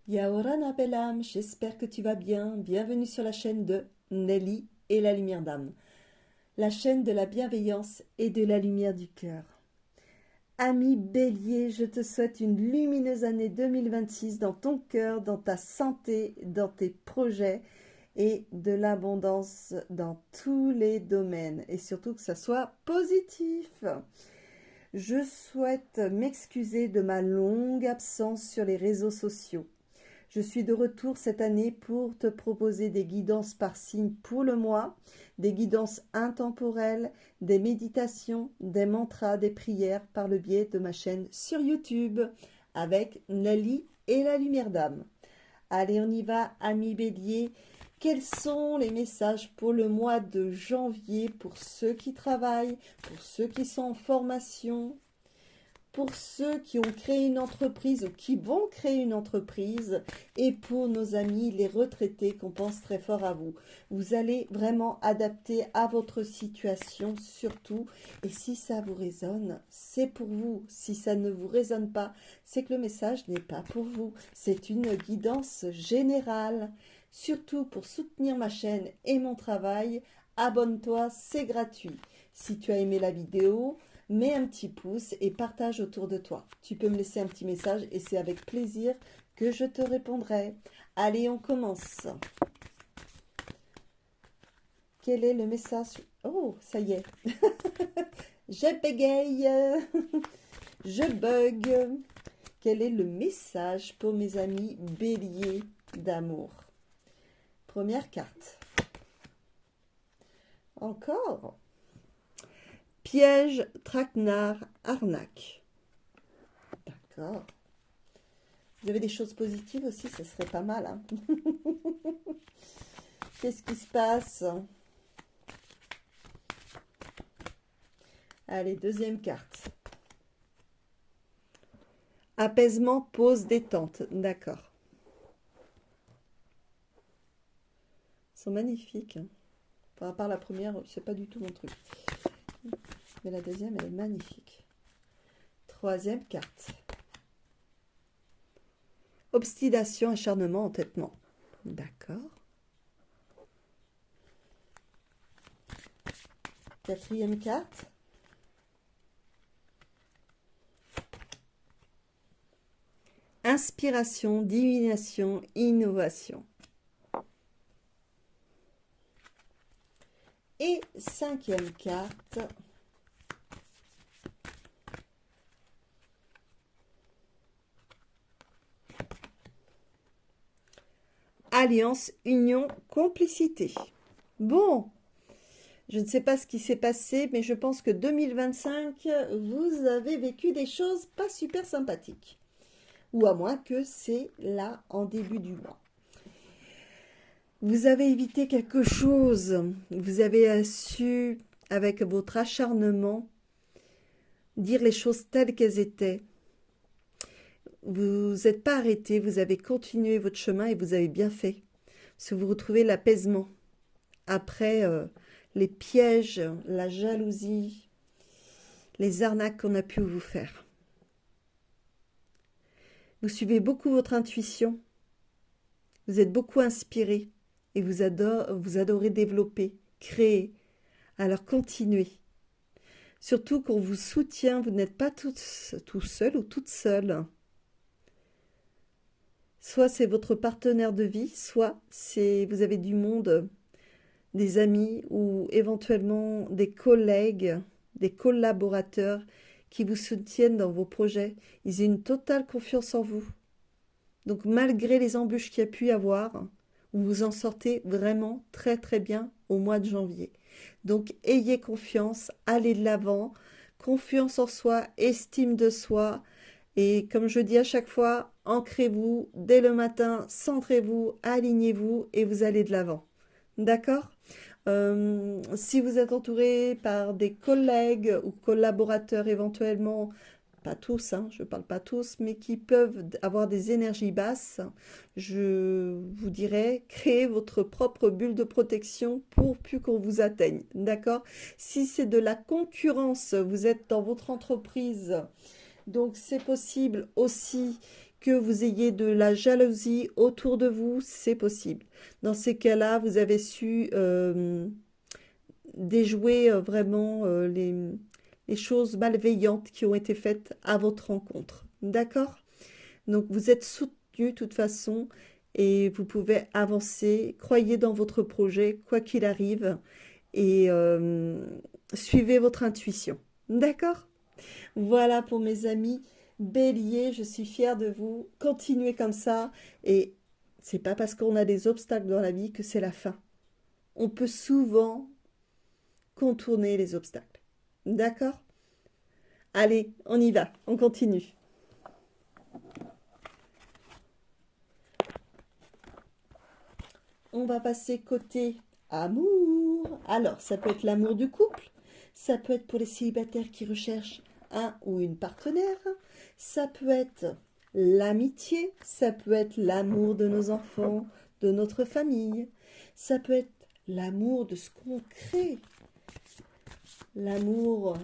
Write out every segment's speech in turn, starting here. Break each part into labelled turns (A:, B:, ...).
A: Yaorana belle âme, j'espère que tu vas bien. Bienvenue sur la chaîne de Nelly et la lumière d'âme. La chaîne de la bienveillance et de la lumière du cœur. Ami Bélier, je te souhaite une lumineuse année 2026 dans ton cœur, dans ta santé, dans tes projets et de l'abondance dans tous les domaines. Et surtout que ça soit positif. Je souhaite m'excuser de ma longue absence sur les réseaux sociaux. Je suis de retour cette année pour te proposer des guidances par signe pour le mois, des guidances intemporelles, des méditations, des mantras, des prières par le biais de ma chaîne sur YouTube avec Nelly et la lumière d'âme. Allez, on y va, amis Bélier. Quels sont les messages pour le mois de janvier pour ceux qui travaillent, pour ceux qui sont en formation, pour ceux qui ont créé une entreprise ou qui vont créer une entreprise et pour nos amis les retraités qu'on pense très fort à vous. Vous allez vraiment adapter à votre situation surtout et si ça vous résonne, c'est pour vous. Si ça ne vous résonne pas, c'est que le message n'est pas pour vous. C'est une guidance générale. Surtout pour soutenir ma chaîne et mon travail, abonne-toi, c'est gratuit. Si tu as aimé la vidéo, mets un petit pouce et partage autour de toi. Tu peux me laisser un petit message et c'est avec plaisir que je te répondrai. Allez, on commence. Quel est le message? Oh, ça y est. Je bégaye. Je bug. Quel est le message pour mes amis béliers d'amour? Première carte. Encore. Piège, traquenard, arnaque. D'accord. Vous avez des choses positives aussi, ça serait pas mal. Hein. Qu'est-ce qui se passe? Allez, deuxième carte. Apaisement, pause, détente. D'accord. Ils sont magnifiques. Hein. Enfin, à part la première, c'est pas du tout mon truc. Mais la deuxième, elle est magnifique. Troisième carte. Obstination, acharnement, entêtement. D'accord. Quatrième carte. Inspiration, divination, innovation. Et cinquième carte. Alliance, union, complicité. Bon, je ne sais pas ce qui s'est passé, mais je pense que 2025, vous avez vécu des choses pas super sympathiques. Ou à moins que c'est là en début du mois. Vous avez évité quelque chose. Vous avez su, avec votre acharnement, dire les choses telles qu'elles étaient. Vous n'êtes pas arrêté, vous avez continué votre chemin et vous avez bien fait. Parce que vous retrouvez l'apaisement. Après les pièges, la jalousie, les arnaques qu'on a pu vous faire. Vous suivez beaucoup votre intuition. Vous êtes beaucoup inspiré. Et vous adorez développer, créer. Alors continuez. Surtout qu'on vous soutient, vous n'êtes pas tout seul ou toute seule. Soit c'est votre partenaire de vie, soit vous avez du monde, des amis ou éventuellement des collègues, des collaborateurs qui vous soutiennent dans vos projets. Ils ont une totale confiance en vous. Donc malgré les embûches qu'il y a pu y avoir, vous vous en sortez vraiment très très bien au mois de janvier. Donc ayez confiance, allez de l'avant, confiance en soi, estime de soi. Et comme je dis à chaque fois, ancrez-vous dès le matin, centrez-vous, alignez-vous et vous allez de l'avant. D'accord? Si vous êtes entouré par des collègues ou collaborateurs éventuellement, pas tous, hein, je ne parle pas tous, mais qui peuvent avoir des énergies basses, je vous dirais, créez votre propre bulle de protection pour plus qu'on vous atteigne. D'accord? Si c'est de la concurrence, vous êtes dans votre entreprise, donc c'est possible aussi que vous ayez de la jalousie autour de vous, c'est possible. Dans ces cas-là, vous avez su déjouer vraiment les choses malveillantes qui ont été faites à votre rencontre. D'accord? Donc vous êtes soutenu de toute façon et vous pouvez avancer. Croyez dans votre projet, quoi qu'il arrive, et suivez votre intuition. D'accord? Voilà pour mes amis. Bélier, je suis fière de vous. Continuez comme ça. Et c'est pas parce qu'on a des obstacles dans la vie que c'est la fin. On peut souvent contourner les obstacles. D'accord? Allez, on y va. On continue. On va passer côté amour. Alors, ça peut être l'amour du couple. Ça peut être pour les célibataires qui recherchent un ou une partenaire. Ça peut être l'amitié. Ça peut être l'amour de nos enfants, de notre famille. Ça peut être l'amour de ce qu'on crée. L'amour,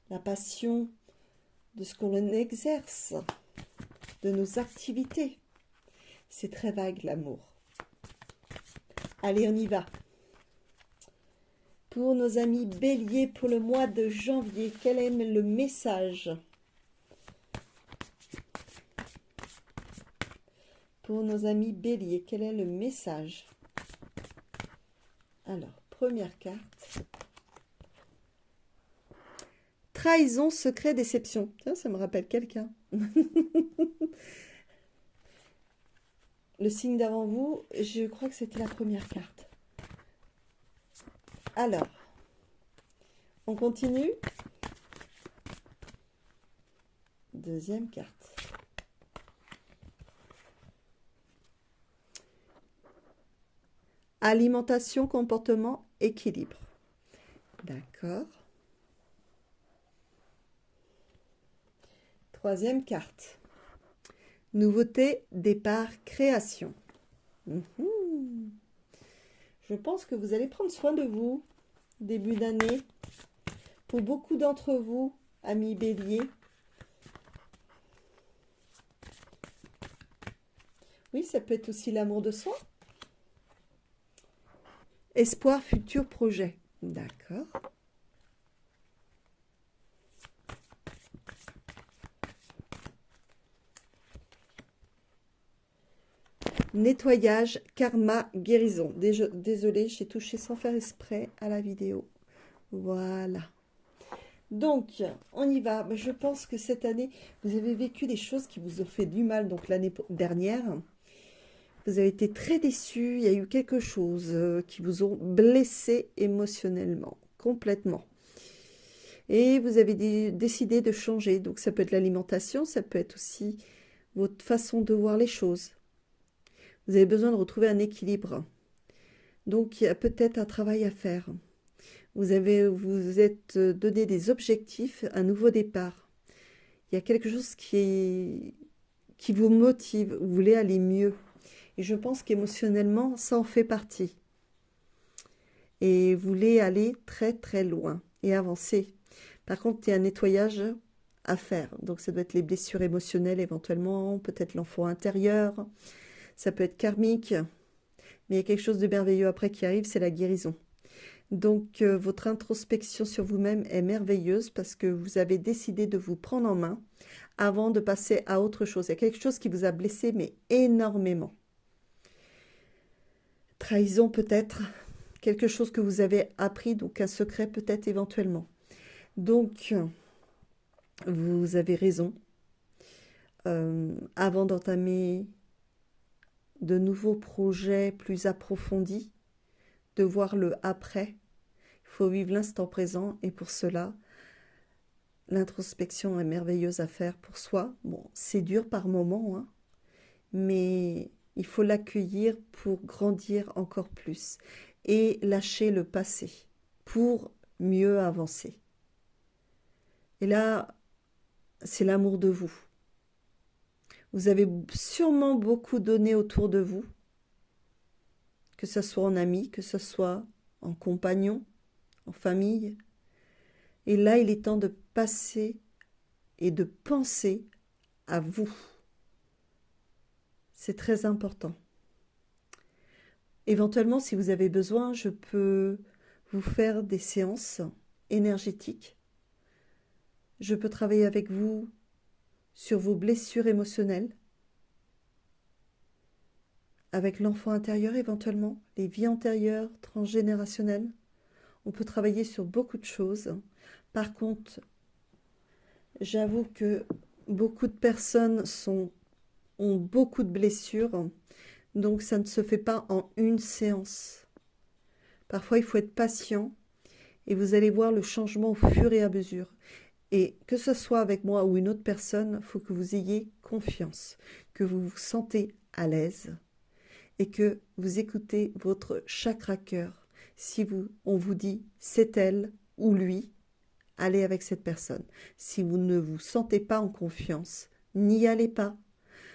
A: la passion de ce qu'on exerce, de nos activités. C'est très vague l'amour. Allez, on y va. Pour nos amis béliers, pour le mois de janvier, quel est le message? Pour nos amis béliers, quel est le message? Alors, première carte. Trahison, secret, déception. Tiens, ça me rappelle quelqu'un. Le signe d'avant vous, je crois que c'était la première carte. Alors, on continue. Deuxième carte. Alimentation, comportement, équilibre. D'accord. Troisième carte. Nouveauté, départ, création. Je pense que vous allez prendre soin de vous, début d'année. Pour beaucoup d'entre vous, amis béliers. Oui, ça peut être aussi l'amour de soi. Espoir, futur projet. D'accord. Nettoyage, karma, guérison. Désolée, j'ai touché sans faire exprès à la vidéo. Voilà. Donc, on y va. Je pense que cette année, vous avez vécu des choses qui vous ont fait du mal. Donc, l'année dernière, vous avez été très déçus. Il y a eu quelque chose qui vous ont blessé émotionnellement, complètement. Et vous avez décidé de changer. Donc, ça peut être l'alimentation, ça peut être aussi votre façon de voir les choses. Vous avez besoin de retrouver un équilibre. Donc, il y a peut-être un travail à faire. Vous êtes donné des objectifs, un nouveau départ. Il y a quelque chose qui vous motive. Vous voulez aller mieux. Et je pense qu'émotionnellement, ça en fait partie. Et vous voulez aller très très loin et avancer. Par contre, il y a un nettoyage à faire. Donc, ça doit être les blessures émotionnelles éventuellement, peut-être l'enfant intérieur. Ça peut être karmique. Mais il y a quelque chose de merveilleux après qui arrive, c'est la guérison. Donc, votre introspection sur vous-même est merveilleuse parce que vous avez décidé de vous prendre en main avant de passer à autre chose. Il y a quelque chose qui vous a blessé, mais énormément. Trahison peut-être, quelque chose que vous avez appris, donc un secret peut-être éventuellement. Donc, vous avez raison. Avant d'entamer de nouveaux projets plus approfondis, de voir le après, il faut vivre l'instant présent et pour cela, l'introspection est merveilleuse à faire pour soi. Bon, c'est dur par moments, hein, mais il faut l'accueillir pour grandir encore plus et lâcher le passé pour mieux avancer. Et là, c'est l'amour de vous. Vous avez sûrement beaucoup donné autour de vous, que ce soit en amis, que ce soit en compagnon, en famille. Et là, il est temps de passer et de penser à vous. C'est très important. Éventuellement, si vous avez besoin, je peux vous faire des séances énergétiques. Je peux travailler avec vous sur vos blessures émotionnelles, avec l'enfant intérieur éventuellement, les vies antérieures, transgénérationnelles. On peut travailler sur beaucoup de choses. Par contre, j'avoue que beaucoup de personnes ont beaucoup de blessures, donc ça ne se fait pas en une séance. Parfois, il faut être patient et vous allez voir le changement au fur et à mesure. Et que ce soit avec moi ou une autre personne, il faut que vous ayez confiance, que vous vous sentez à l'aise et que vous écoutez votre chakra cœur. Si on vous dit c'est elle ou lui, allez avec cette personne. Si vous ne vous sentez pas en confiance, n'y allez pas.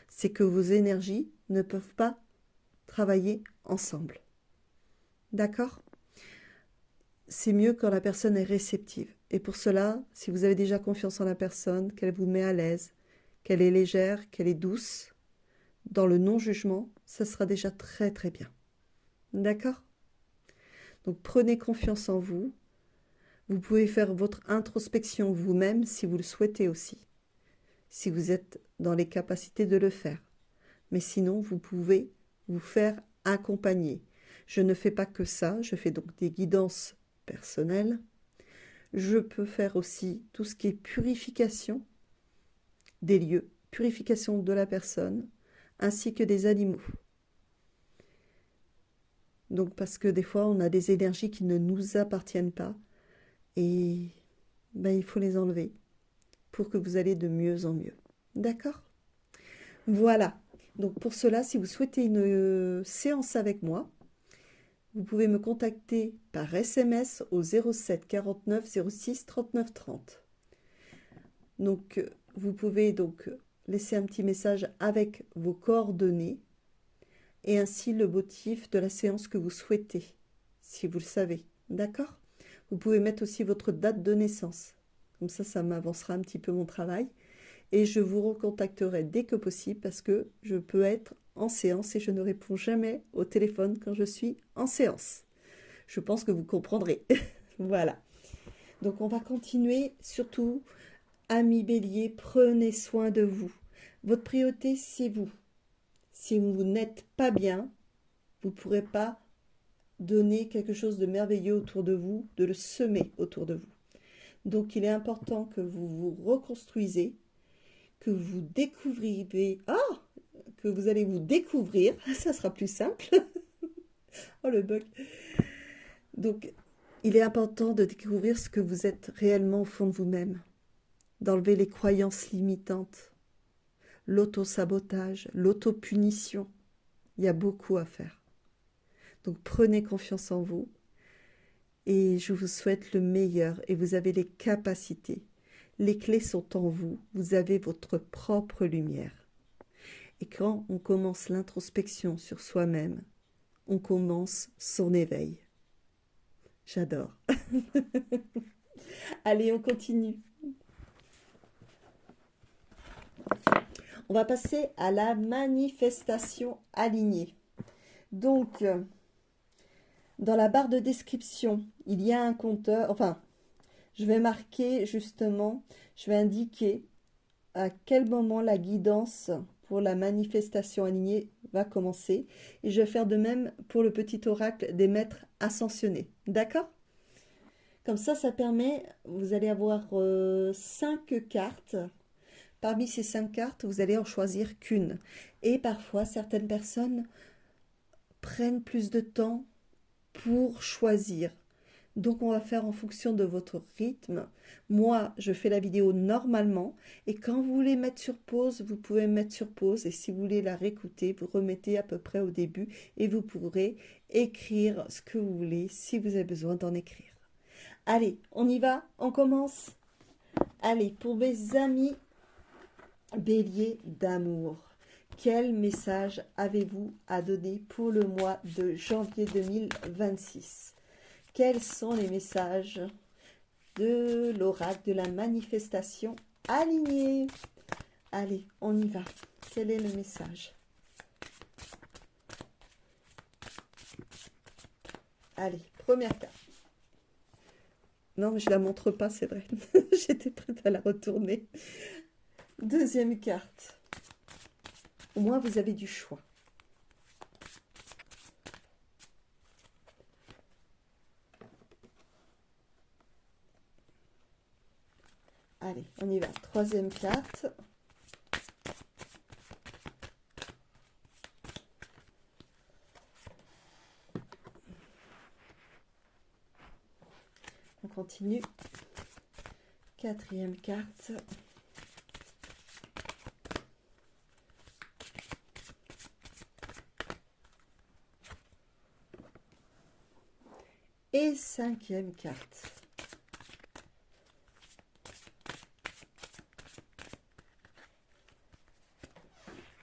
A: C'est que vos énergies ne peuvent pas travailler ensemble. D'accord ? C'est mieux quand la personne est réceptive. Et pour cela, si vous avez déjà confiance en la personne, qu'elle vous met à l'aise, qu'elle est légère, qu'elle est douce, dans le non-jugement, ça sera déjà très très bien. D'accord ? Donc prenez confiance en vous. Vous pouvez faire votre introspection vous-même si vous le souhaitez aussi, si vous êtes dans les capacités de le faire. Mais sinon, vous pouvez vous faire accompagner. Je ne fais pas que ça, je fais donc des guidances personnelles. Je peux faire aussi tout ce qui est purification des lieux, purification de la personne, ainsi que des animaux. Donc parce que des fois, on a des énergies qui ne nous appartiennent pas et il faut les enlever pour que vous alliez de mieux en mieux. D'accord ? Voilà. Donc pour cela, si vous souhaitez une séance avec moi, vous pouvez me contacter par SMS au 07 49 06 39 30. Donc vous pouvez donc laisser un petit message avec vos coordonnées et ainsi le motif de la séance que vous souhaitez, si vous le savez. D'accord ? Vous pouvez mettre aussi votre date de naissance. Comme ça m'avancera un petit peu mon travail. Et je vous recontacterai dès que possible parce que je peux être en séance et je ne réponds jamais au téléphone quand je suis en séance. Je pense que vous comprendrez. Voilà. Donc on va continuer. Surtout, amis bélier, prenez soin de vous. Votre priorité, c'est vous. Si vous n'êtes pas bien, vous ne pourrez pas donner quelque chose de merveilleux autour de vous, de le semer autour de vous. Donc il est important que vous vous reconstruisez, que vous découvriez, que vous allez vous découvrir, ça sera plus simple. Oh le bug. Donc il est important de découvrir ce que vous êtes réellement au fond de vous-même, d'enlever les croyances limitantes, l'auto-sabotage, l'auto-punition. Il y a beaucoup à faire. Donc prenez confiance en vous et je vous souhaite le meilleur et vous avez les capacités. Les clés sont en vous, vous avez votre propre lumière. Et quand on commence l'introspection sur soi-même, on commence son éveil. J'adore. Allez, on continue. On va passer à la manifestation alignée. Donc, dans la barre de description, il y a un compteur, je vais marquer justement, je vais indiquer à quel moment la guidance pour la manifestation alignée va commencer. Et je vais faire de même pour le petit oracle des maîtres ascensionnés. D'accord ? Comme ça permet, vous allez avoir 5 cartes. Parmi ces 5 cartes, vous allez en choisir qu'une. Et parfois, certaines personnes prennent plus de temps pour choisir. Donc, on va faire en fonction de votre rythme. Moi, je fais la vidéo normalement. Et quand vous voulez mettre sur pause, vous pouvez mettre sur pause. Et si vous voulez la réécouter, vous remettez à peu près au début. Et vous pourrez écrire ce que vous voulez si vous avez besoin d'en écrire. Allez, on y va, on commence. Allez, pour mes amis bélier d'amour, quel message avez-vous à donner pour le mois de janvier 2026 ? Quels sont les messages de l'oracle de la manifestation alignée ? Allez, on y va. Quel est le message ? Allez, première carte. Non, mais je la montre pas, c'est vrai. J'étais prête à la retourner. Deuxième carte. Au moins, vous avez du choix. Allez, on y va. Troisième carte. On continue. Quatrième carte. Et cinquième carte.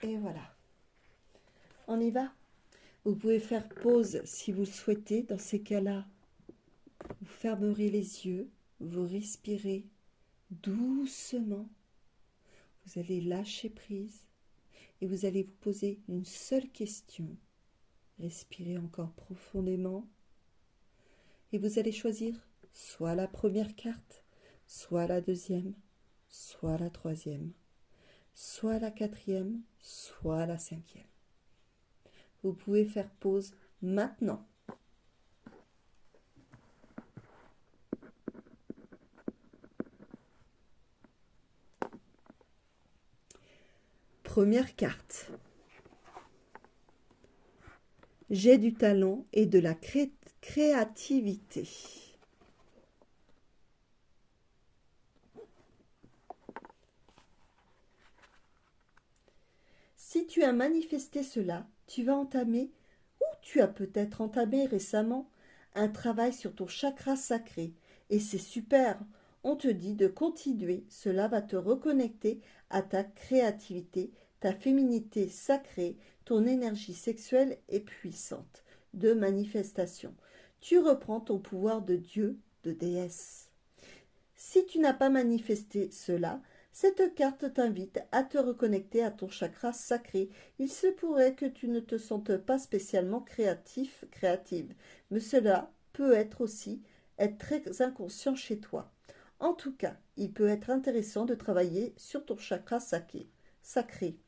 A: Et voilà. On y va. Vous pouvez faire pause si vous le souhaitez. Dans ces cas-là, vous fermerez les yeux, vous respirez doucement. Vous allez lâcher prise et vous allez vous poser une seule question. Respirez encore profondément et vous allez choisir soit la première carte, soit la deuxième, soit la troisième, soit la quatrième, soit la cinquième. Vous pouvez faire pause maintenant. Première carte. J'ai du talent et de la créativité. Si tu as manifesté cela, tu vas entamer, ou tu as peut-être entamé récemment, un travail sur ton chakra sacré. Et c'est super, on te dit de continuer, cela va te reconnecter à ta créativité, ta féminité sacrée, ton énergie sexuelle est puissante, de manifestation. Tu reprends ton pouvoir de Dieu, de déesse. Si tu n'as pas manifesté cela, cette carte t'invite à te reconnecter à ton chakra sacré. Il se pourrait que tu ne te sentes pas spécialement créative, mais cela peut être aussi être très inconscient chez toi. En tout cas, il peut être intéressant de travailler sur ton chakra sacré,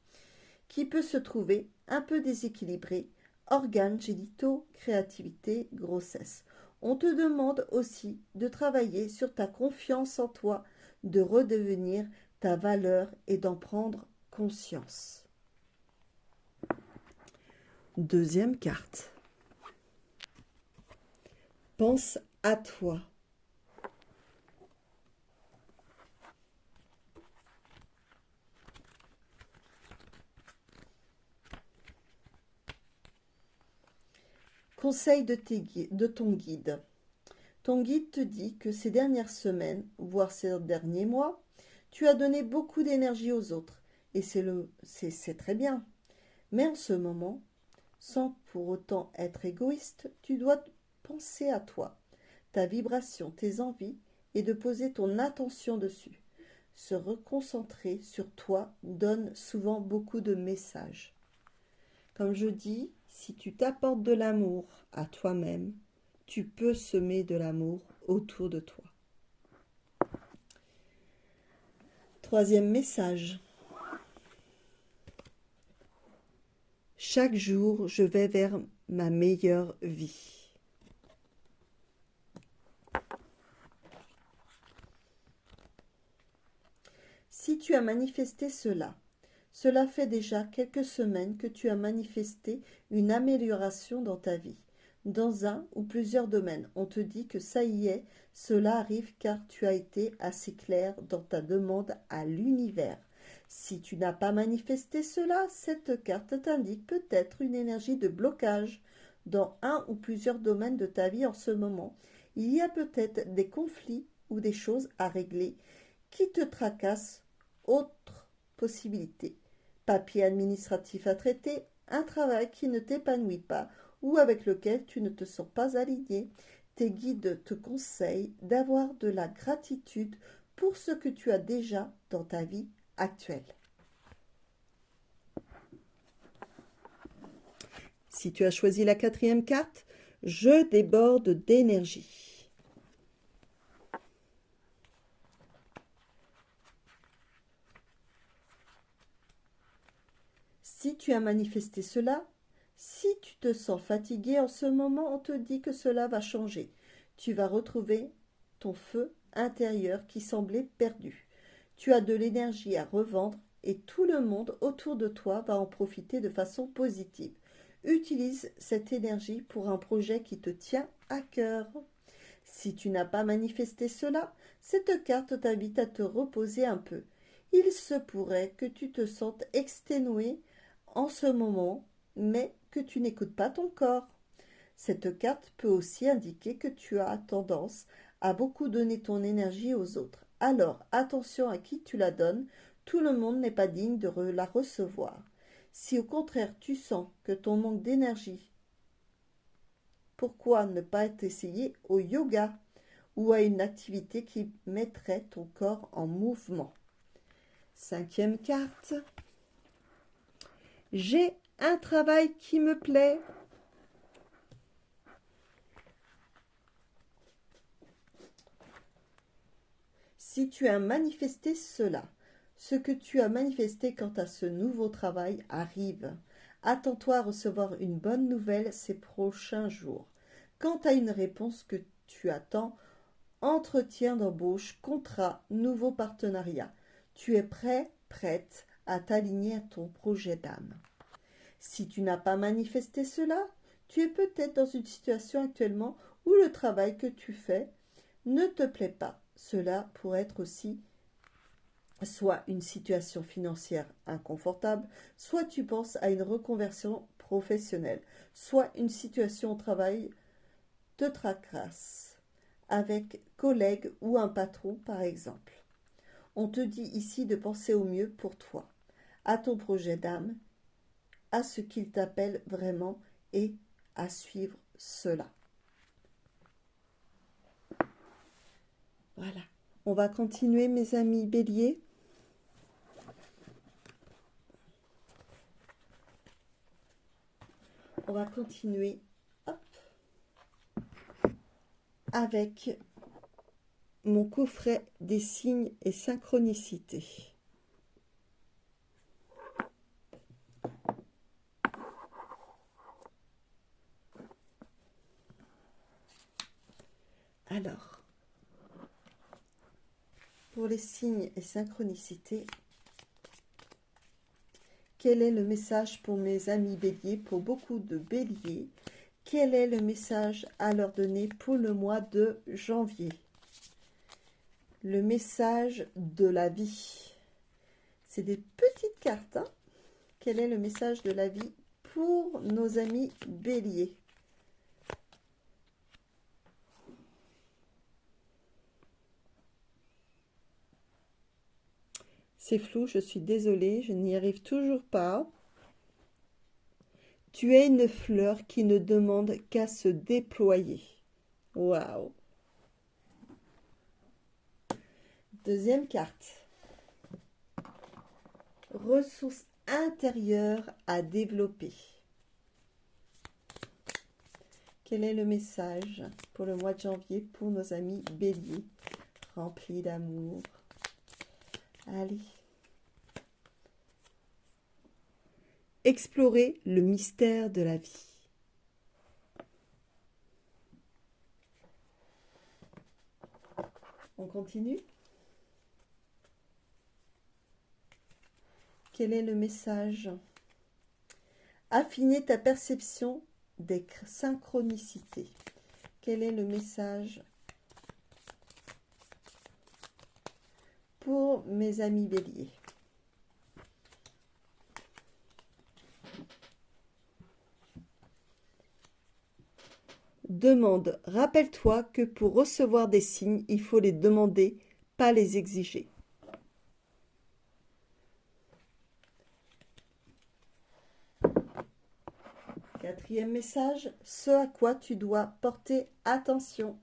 A: qui peut se trouver un peu déséquilibré, organes génitaux, créativité, grossesse. On te demande aussi de travailler sur ta confiance en toi, de redevenir ta valeur et d'en prendre conscience. Deuxième carte. Pense à toi. Conseil de ton guide. Ton guide te dit que ces dernières semaines, voire ces derniers mois, tu as donné beaucoup d'énergie aux autres. Et c'est très bien. Mais en ce moment, sans pour autant être égoïste, tu dois penser à toi, ta vibration, tes envies, et de poser ton attention dessus. Se reconcentrer sur toi donne souvent beaucoup de messages. Comme je dis, si tu t'apportes de l'amour à toi-même, tu peux semer de l'amour autour de toi. Troisième message. Chaque jour, je vais vers ma meilleure vie. Si tu as manifesté cela, cela fait déjà quelques semaines que tu as manifesté une amélioration dans ta vie, dans un ou plusieurs domaines. On te dit que ça y est, cela arrive car tu as été assez clair dans ta demande à l'univers. Si tu n'as pas manifesté cela, cette carte t'indique peut-être une énergie de blocage dans un ou plusieurs domaines de ta vie en ce moment. Il y a peut-être des conflits ou des choses à régler qui te tracassent. Autre possibilité. Papier administratif à traiter, un travail qui ne t'épanouit pas ou avec lequel tu ne te sens pas aligné. Tes guides te conseillent d'avoir de la gratitude pour ce que tu as déjà dans ta vie actuelle. Si tu as choisi la quatrième carte, Je déborde d'énergie. Si tu as manifesté cela, si tu te sens fatigué en ce moment, on te dit que cela va changer. Tu vas retrouver ton feu intérieur qui semblait perdu. Tu as de l'énergie à revendre et tout le monde autour de toi va en profiter de façon positive. Utilise cette énergie pour un projet qui te tient à cœur. Si tu n'as pas manifesté cela, cette carte t'invite à te reposer un peu. Il se pourrait que tu te sentes exténué en ce moment, mais que tu n'écoutes pas ton corps. Cette carte peut aussi indiquer que tu as tendance à beaucoup donner ton énergie aux autres. Alors, attention à qui tu la donnes, tout le monde n'est pas digne de la recevoir. Si au contraire tu sens que ton manque d'énergie, pourquoi ne pas t'essayer au yoga ou à une activité qui mettrait ton corps en mouvement? Cinquième carte. J'ai un travail qui me plaît. Si tu as manifesté cela, ce que tu as manifesté quant à ce nouveau travail arrive. Attends-toi à recevoir une bonne nouvelle ces prochains jours. Quant à une réponse que tu attends, entretien d'embauche, contrat, nouveau partenariat, tu es prêt, prête à t'aligner à ton projet d'âme. Si tu n'as pas manifesté cela, tu es peut-être dans une situation actuellement où le travail que tu fais ne te plaît pas. Cela pourrait être aussi soit une situation financière inconfortable, soit tu penses à une reconversion professionnelle, soit une situation au travail te tracasse avec collègues ou un patron par exemple. On te dit ici de penser au mieux pour toi, à ton projet d'âme, à ce qu'il t'appelle vraiment et à suivre cela. Voilà. On va continuer, mes amis béliers. On va continuer avec mon coffret des signes et synchronicités. Alors, pour les signes et synchronicités, quel est le message pour mes amis béliers, pour beaucoup de béliers? Quel est le message à leur donner pour le mois de janvier? Le message de la vie. C'est des petites cartes. Hein? Quel est le message de la vie pour nos amis béliers? C'est flou, je suis désolée, je n'y arrive toujours pas. Tu es une fleur qui ne demande qu'à se déployer. Waouh! Deuxième carte. Ressources intérieures à développer. Quel est le message pour le mois de janvier pour nos amis béliers remplis d'amour? Allez. Explorer le mystère de la vie. On continue. Quel est le message? Affiner ta perception des synchronicités. Quel est le message pour mes amis béliers? Demande. Rappelle-toi que pour recevoir des signes, il faut les demander, pas les exiger. Quatrième message, ce à quoi tu dois porter attention.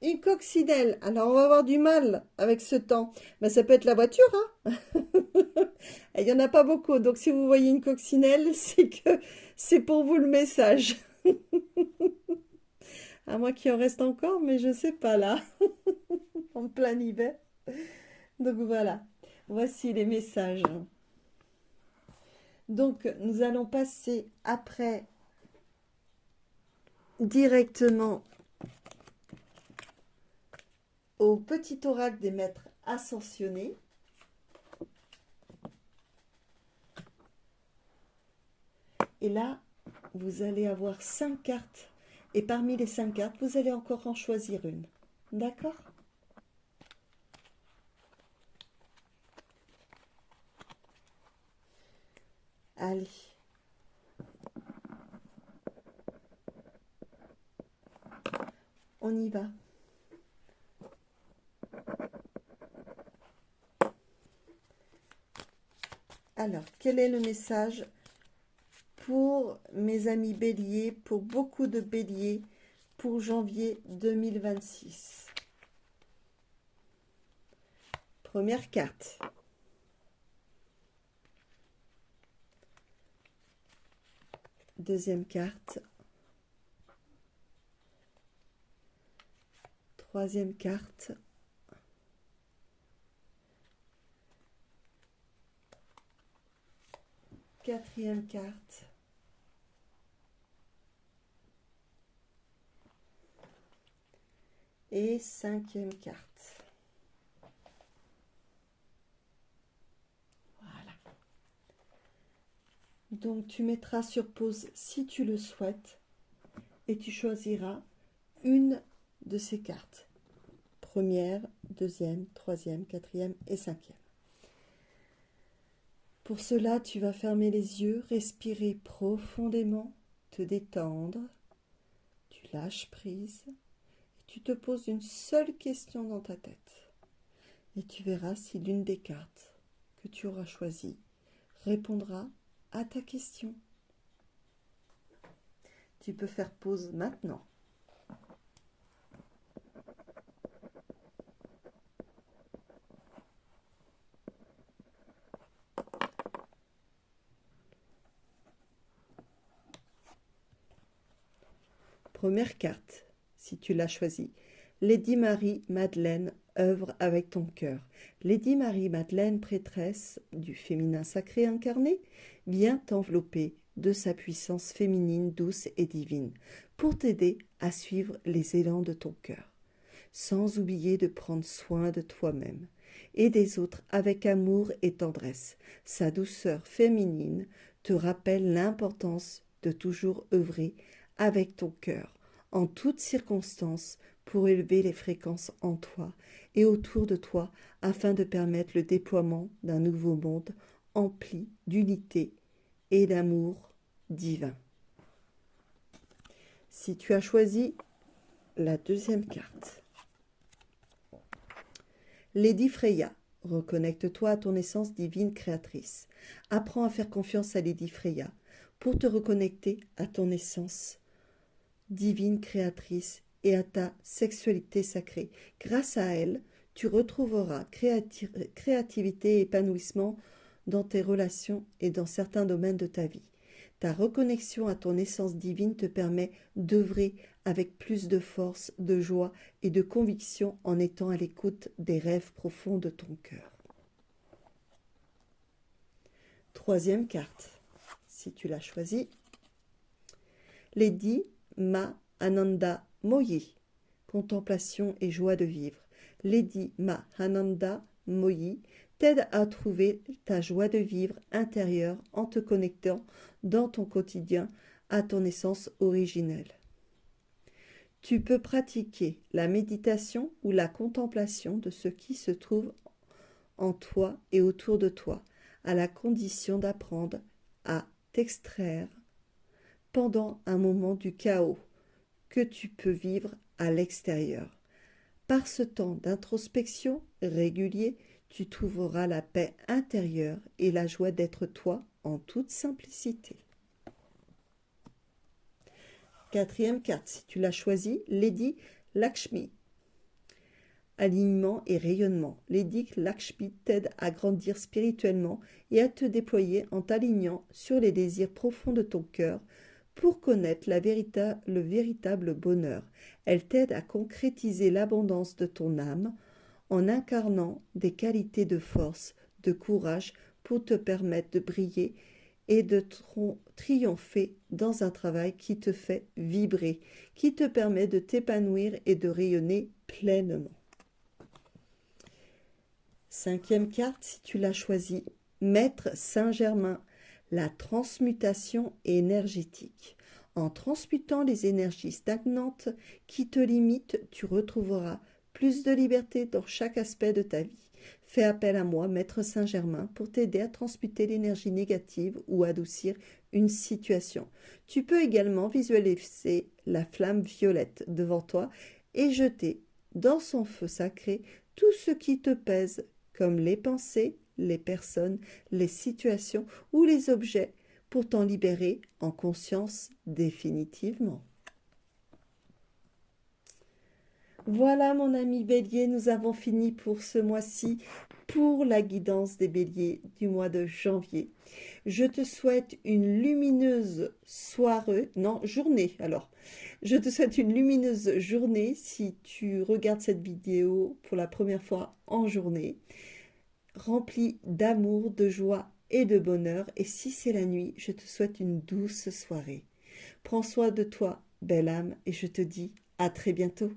A: Une coccinelle. Alors, on va avoir du mal avec ce temps. Mais ça peut être la voiture, hein. Il n'y en a pas beaucoup. Donc, si vous voyez une coccinelle, c'est que c'est pour vous le message. À moins qu'il en reste encore, mais je sais pas là. En plein hiver. Donc, voilà. Voici les messages. Donc, nous allons passer après directement au petit oracle des maîtres ascensionnés. Et là, vous allez avoir 5 cartes. Et parmi les 5 cartes, vous allez encore en choisir une. D'accord? Allez. On y va. Alors, quel est le message pour mes amis béliers, pour beaucoup de béliers, pour janvier 2026? Première carte. Deuxième carte. Troisième carte. Quatrième carte. Et cinquième carte. Voilà. Donc tu mettras sur pause si tu le souhaites et tu choisiras une de ces cartes. Première, deuxième, troisième, quatrième et cinquième. Pour cela, tu vas fermer les yeux, respirer profondément, te détendre, tu lâches prise et tu te poses une seule question dans ta tête. Et tu verras si l'une des cartes que tu auras choisies répondra à ta question. Tu peux faire pause maintenant. Première carte, si tu l'as choisie. Lady Marie-Madeleine œuvre avec ton cœur. Lady Marie-Madeleine, prêtresse du féminin sacré incarné, vient t'envelopper de sa puissance féminine douce et divine pour t'aider à suivre les élans de ton cœur, sans oublier de prendre soin de toi-même et des autres avec amour et tendresse. Sa douceur féminine te rappelle l'importance de toujours œuvrer avec ton cœur, en toutes circonstances, pour élever les fréquences en toi et autour de toi afin de permettre le déploiement d'un nouveau monde empli d'unité et d'amour divin. Si tu as choisi la deuxième carte, Lady Freya, reconnecte-toi à ton essence divine créatrice. Apprends à faire confiance à Lady Freya pour te reconnecter à ton essence divine créatrice et à ta sexualité sacrée. Grâce à elle, tu retrouveras créativité et épanouissement dans tes relations et dans certains domaines de ta vie. Ta reconnexion à ton essence divine te permet d'œuvrer avec plus de force, de joie et de conviction en étant à l'écoute des rêves profonds de ton cœur. Troisième carte, si tu l'as choisie, Lady Mahananda Moyi, contemplation et joie de vivre. Lady Mahananda Moyi t'aide à trouver ta joie de vivre intérieure en te connectant dans ton quotidien à ton essence originelle. Tu peux pratiquer la méditation ou la contemplation de ce qui se trouve en toi et autour de toi, à la condition d'apprendre à t'extraire pendant un moment du chaos que tu peux vivre à l'extérieur. Par ce temps d'introspection régulier, tu trouveras la paix intérieure et la joie d'être toi en toute simplicité. Quatrième carte, si tu l'as choisie, Lady Lakshmi. alignement et rayonnement. L'édicte Lakshmi t'aide à grandir spirituellement et à te déployer en t'alignant sur les désirs profonds de ton cœur pour connaître le véritable bonheur. Elle t'aide à concrétiser l'abondance de ton âme en incarnant des qualités de force, de courage pour te permettre de briller et de triompher dans un travail qui te fait vibrer, qui te permet de t'épanouir et de rayonner pleinement. Cinquième carte, si tu l'as choisie, Maître Saint-Germain, la transmutation énergétique. En transmutant les énergies stagnantes qui te limitent, tu retrouveras plus de liberté dans chaque aspect de ta vie. Fais appel à moi, Maître Saint-Germain, pour t'aider à transmuter l'énergie négative ou adoucir une situation. Tu peux également visualiser la flamme violette devant toi et jeter dans son feu sacré tout ce qui te pèse, comme les pensées, les personnes, les situations ou les objets, pour t'en libérer en conscience définitivement. Voilà mon ami Bélier, nous avons fini pour ce mois-ci, pour la guidance des Béliers du mois de janvier. Je te souhaite une lumineuse journée alors. Je te souhaite une lumineuse journée si tu regardes cette vidéo pour la première fois en journée, remplie d'amour, de joie et de bonheur. Et si c'est la nuit, je te souhaite une douce soirée. Prends soin de toi, belle âme, et je te dis à très bientôt.